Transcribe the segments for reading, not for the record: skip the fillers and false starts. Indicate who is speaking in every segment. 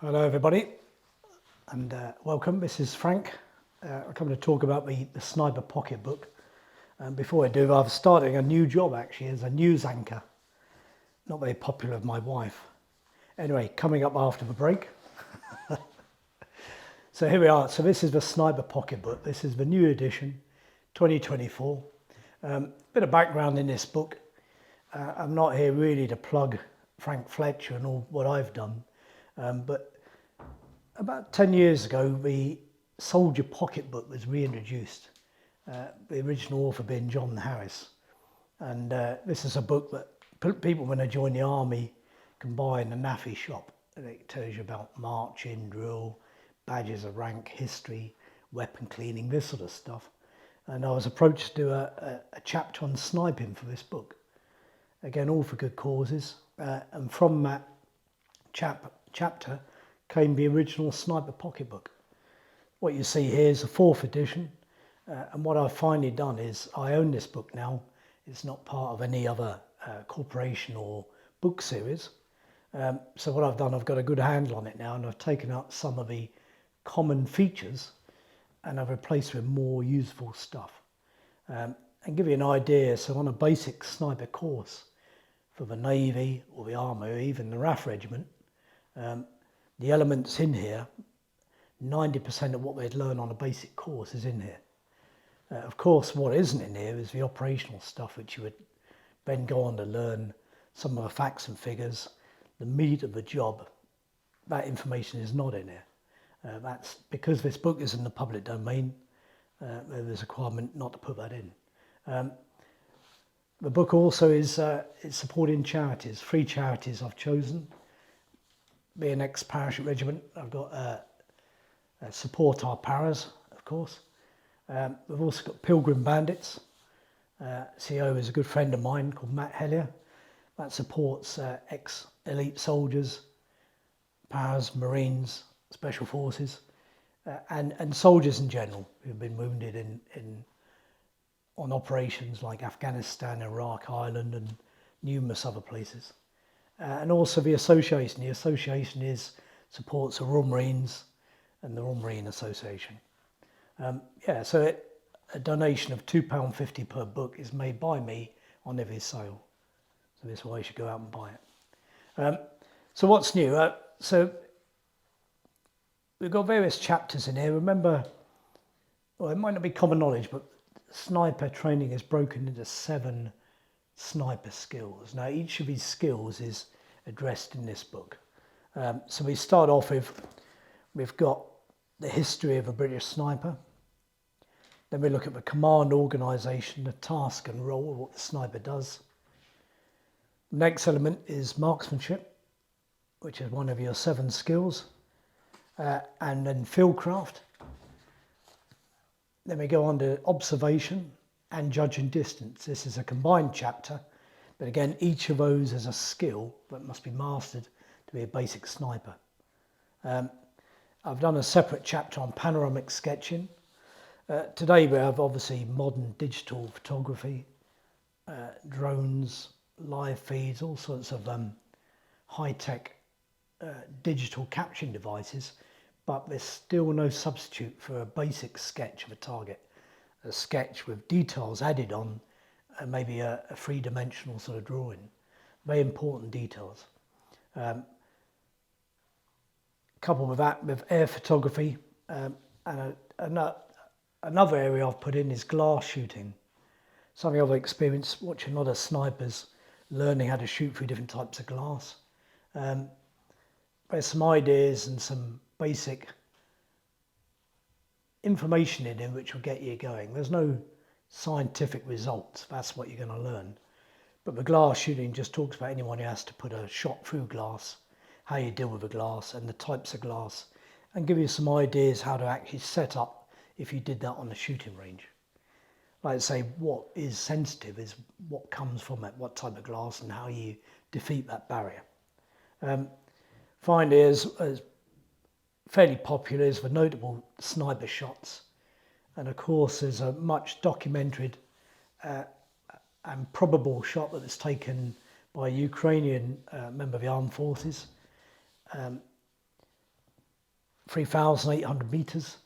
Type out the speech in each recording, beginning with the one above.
Speaker 1: Hello everybody and welcome. This is Frank. I'm coming to talk about the Sniper Pocketbook. And before I do, I'm starting a new job actually as a news anchor. Not very popular with my wife. Anyway, coming up after the break. So here we are. So this is the Sniper Pocketbook. This is the new edition, 2024. Bit of background in this book. I'm not here really to plug Frank Fletcher and all what I've done. But about 10 years ago, the Soldier Pocketbook was reintroduced, the original author being John Harris. And this is a book that people, when they join the army, can buy in the NAFI shop. And it tells you about marching, drill, badges of rank, history, weapon cleaning, this sort of stuff. And I was approached to do a chapter on sniping for this book. Again, all for good causes. And from that chapter came the original Sniper Pocketbook. What you see here is the 4th edition, and what I've finally done is I own this book now. It's not part of any other corporation or book series. So what I've done, I've got a good handle on it now, and I've taken out some of the common features and I've replaced with more useful stuff. And give you an idea, so on a basic sniper course for the Navy or the Army or even the RAF Regiment, the elements in here, 90% of what they'd learn on a basic course is in here. Of course, what isn't in here is the operational stuff, which you would then go on to learn some of the facts and figures, the meat of the job. That information is not in here. That's because this book is in the public domain. There's a requirement not to put that in. The book also is supporting charities, 3 charities I've chosen. Being ex-parachute regiment, I've got support our paras, of course. We've also got Pilgrim Bandits. CEO is a good friend of mine called Matt Hellier. That supports ex-elite soldiers, paras, marines, special forces, and soldiers in general who've been wounded on operations like Afghanistan, Iraq, Ireland, and numerous other places. And also the association. The association supports the Royal Marines and the Royal Marine Association. So a donation of £2.50 per book is made by me on every sale. So this is why you should go out and buy it. So what's new? So we've got various chapters in here. Remember, well, it might not be common knowledge, but sniper training is broken into 7 sniper skills. Now, each of these skills is addressed in this book. So we start off with, we've got the history of a British sniper. Then we look at the command organisation, the task and role of what the sniper does. The next element is marksmanship, which is one of your 7 skills. And then fieldcraft. Then we go on to observation and judging distance. This is a combined chapter, but again, each of those is a skill that must be mastered to be a basic sniper. I've done a separate chapter on panoramic sketching. Today we have obviously modern digital photography, drones, live feeds, all sorts of high-tech digital capturing devices, but there's still no substitute for a basic sketch of a target. A sketch with details added on, and maybe a 3-dimensional sort of drawing. Very important details. Coupled with that, with air photography, and another area I've put in is glass shooting. Something I've experienced watching a lot of snipers learning how to shoot through different types of glass. There's some ideas and some basic information in it which will get you going. There's no scientific results, that's what you're going to learn. But the glass shooting just talks about anyone who has to put a shot through glass, how you deal with the glass and the types of glass, and give you some ideas how to actually set up if you did that on the shooting range. Like I say, what is sensitive is what comes from it, what type of glass and how you defeat that barrier. Finally, as fairly popular is the notable sniper shots. And of course, there's a much documented and probable shot that was taken by a Ukrainian member of the armed forces. 3,800 meters.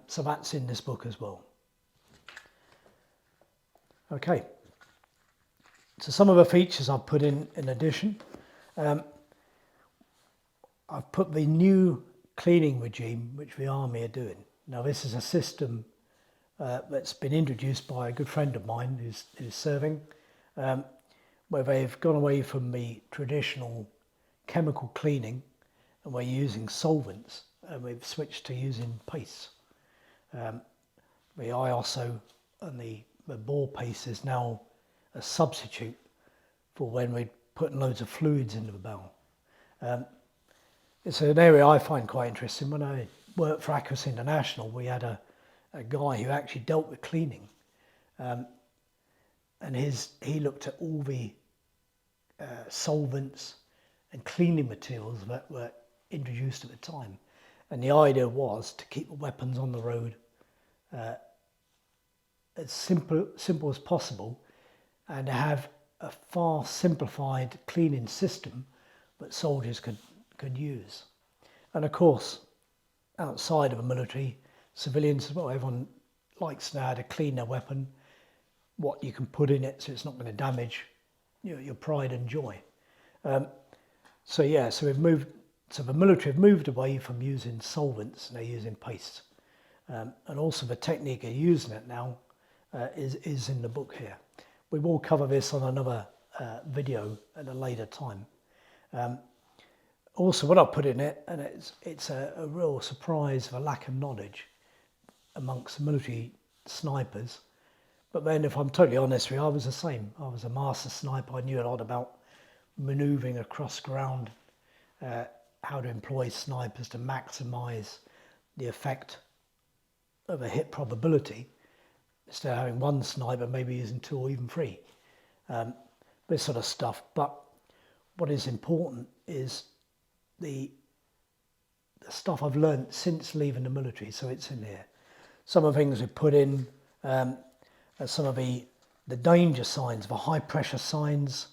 Speaker 1: So that's in this book as well. Okay, so some of the features I've put in addition. I've put the new cleaning regime which the Army are doing. Now this is a system that's been introduced by a good friend of mine who's serving, where they've gone away from the traditional chemical cleaning and we're using solvents, and we've switched to using pastes. The IOSO and the bore paste is now a substitute for when we're putting loads of fluids into the barrel. It's an area I find quite interesting. When I worked for Accuracy International, we had a guy who actually dealt with cleaning, and he looked at all the solvents and cleaning materials that were introduced at the time, and the idea was to keep the weapons on the road as simple as possible, and to have a far simplified cleaning system that soldiers could use. And of course, outside of the military, civilians as well, everyone likes now to clean their weapon, what you can put in it so it's not going to damage your pride and joy. So the military have moved away from using solvents and they're using pastes. And also the technique of using it now is in the book here. We will cover this on another video at a later time. Also what I put in it, and it's a real surprise, the lack of knowledge amongst the military snipers. But then if I'm totally honest with you, I was the same. I was a master sniper. I knew a lot about manoeuvring across ground, how to employ snipers to maximise the effect of a hit probability, instead of having one sniper, maybe using two or even three. This sort of stuff. But what is important is the stuff I've learned since leaving the military, so it's in here. Some of the things we put in, some of the danger signs, the high pressure signs,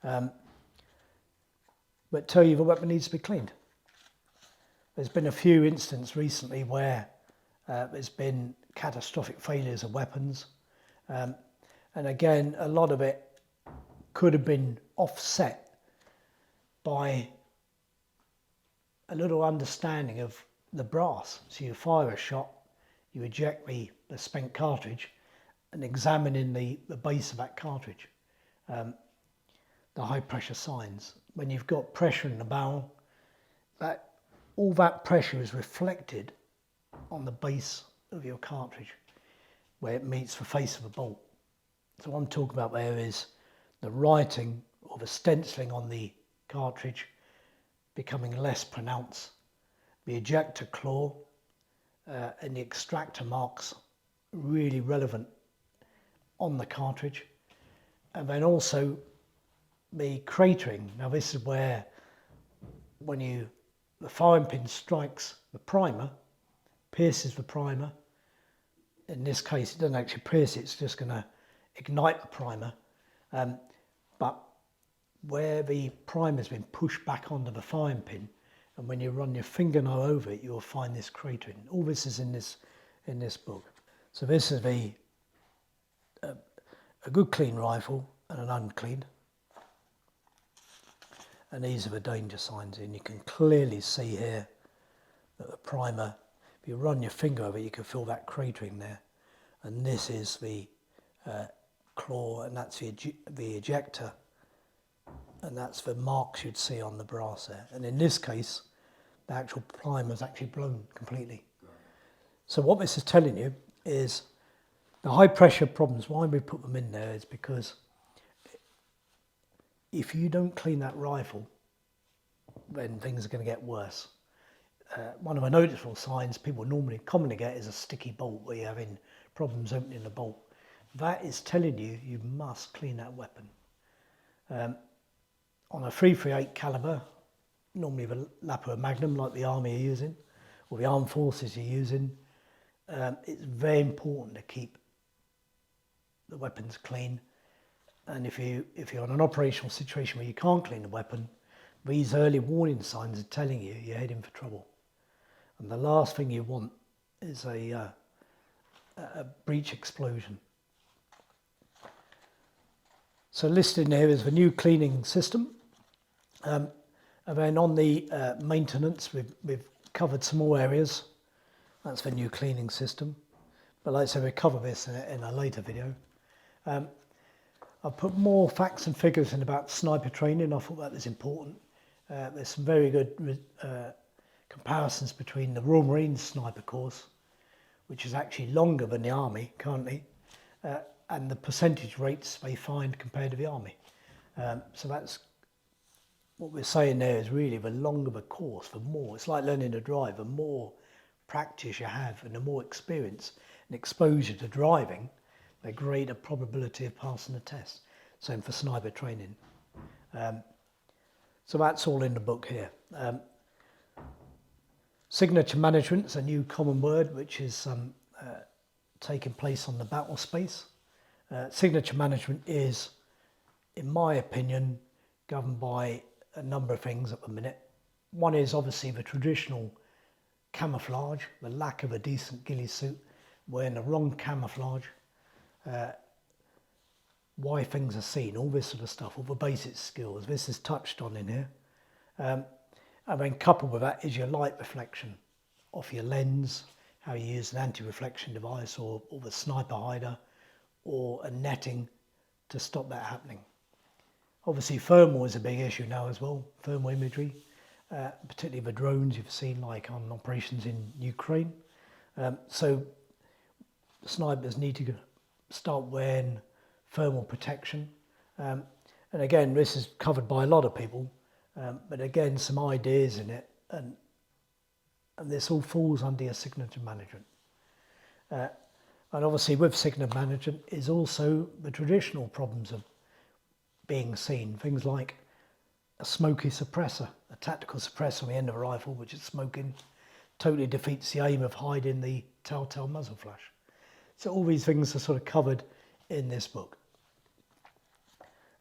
Speaker 1: that tell you the weapon needs to be cleaned. There's been a few instances recently where there's been catastrophic failures of weapons, and again, a lot of it could have been offset by a little understanding of the brass. So you fire a shot, you eject the spent cartridge, and examining the base of that cartridge, the high pressure signs. When you've got pressure in the barrel, all that pressure is reflected on the base of your cartridge where it meets the face of the bolt. So what I'm talking about there is the writing or the stenciling on the cartridge becoming less pronounced, the ejector claw and the extractor marks really relevant on the cartridge, and then also the cratering. Now this is where when the firing pin strikes the primer, pierces the primer. In this case it doesn't actually pierce it, it's just going to ignite the primer, but where the primer has been pushed back onto the firing pin, and when you run your fingernail over it, you'll find this cratering. All this is in this book. So this is a good clean rifle and an unclean, and these are the danger signs, and you can clearly see here that the primer, if you run your finger over it, you can feel that cratering there, and this is the claw, and that's the ejector, and that's the marks you'd see on the brass there. And in this case, the actual primer is actually blown completely. So what this is telling you is the high pressure problems, why we put them in there is because if you don't clean that rifle, then things are going to get worse. One of the noticeable signs people commonly get is a sticky bolt, where you're having problems opening the bolt. That is telling you you must clean that weapon. On a .338 caliber, normally the Lapua Magnum like the Army are using, or the Armed Forces are using, it's very important to keep the weapons clean. And if you're in an operational situation where you can't clean the weapon, these early warning signs are telling you you're heading for trouble. And the last thing you want is a breech explosion. So listed in here is the new cleaning system. And then on the maintenance, we've covered some more areas. That's the new cleaning system. But like I said, we'll cover this in a later video. I've put more facts and figures in about sniper training. I thought that was important. There's some very good comparisons between the Royal Marines sniper course, which is actually longer than the Army currently, and the percentage rates they find compared to the Army. So that's what we're saying there, is really the longer the course, the more. It's like learning to drive. The more practice you have and the more experience and exposure to driving, the greater probability of passing the test. Same for sniper training. So that's all in the book here. Signature management is a new common word which is taking place on the battle space. Signature management is, in my opinion, governed by a number of things at the minute. One is obviously the traditional camouflage, the lack of a decent ghillie suit, wearing the wrong camouflage, why things are seen, all this sort of stuff, all the basic skills. This is touched on in here. And then coupled with that is your light reflection off your lens, how you use an anti-reflection device or the sniper hider or a netting to stop that happening. Obviously thermal is a big issue now as well, thermal imagery, particularly the drones you've seen like on operations in Ukraine. So snipers need to start wearing thermal protection. And again, this is covered by a lot of people, but again, some ideas in it, and this all falls under your signature management. And obviously with signature management is also the traditional problems of being seen, things like a smoky suppressor, a tactical suppressor on the end of a rifle which is smoking, totally defeats the aim of hiding the telltale muzzle flash. So all these things are sort of covered in this book.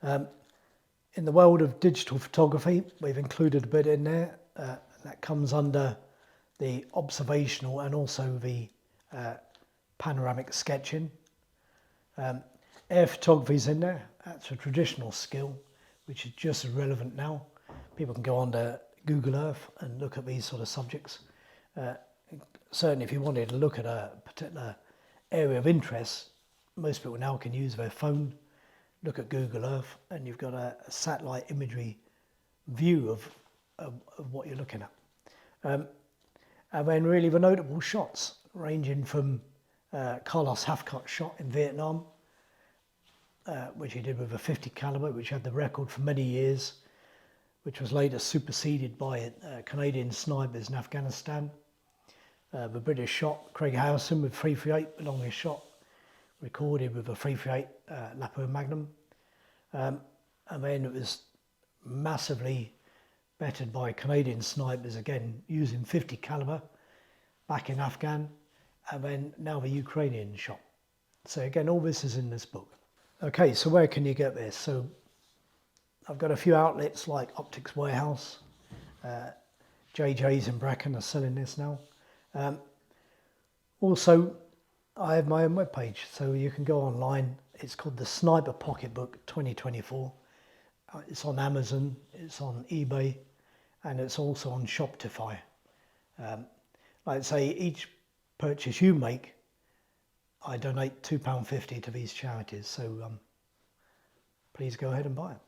Speaker 1: In the world of digital photography, we've included a bit in there that comes under the observational and also the panoramic sketching. Air photography is in there. That's a traditional skill which is just as relevant now. People can go onto Google Earth and look at these sort of subjects. Certainly if you wanted to look at a particular area of interest, most people now can use their phone, look at Google Earth, and you've got a satellite imagery view of what you're looking at. And then really the notable shots, ranging from Carlos Hathcott's shot in Vietnam, which he did with a 50 caliber, which had the record for many years, which was later superseded by Canadian snipers in Afghanistan. The British shot, Craig Harrison with 338, the longest shot recorded with a 338 Lapo Magnum. And then it was massively bettered by Canadian snipers, again using 50 caliber back in Afghan, and then now the Ukrainian shot. So again, all this is in this book. Okay, so where can you get this? So I've got a few outlets like Optics Warehouse, JJ's in Brecon are selling this now. Also, I have my own webpage, so you can go online. It's called the Sniper Pocketbook 2024. It's on Amazon, it's on eBay, and it's also on Shopify. Like I say, each purchase you make, I donate £2.50 to these charities, so please go ahead and buy it.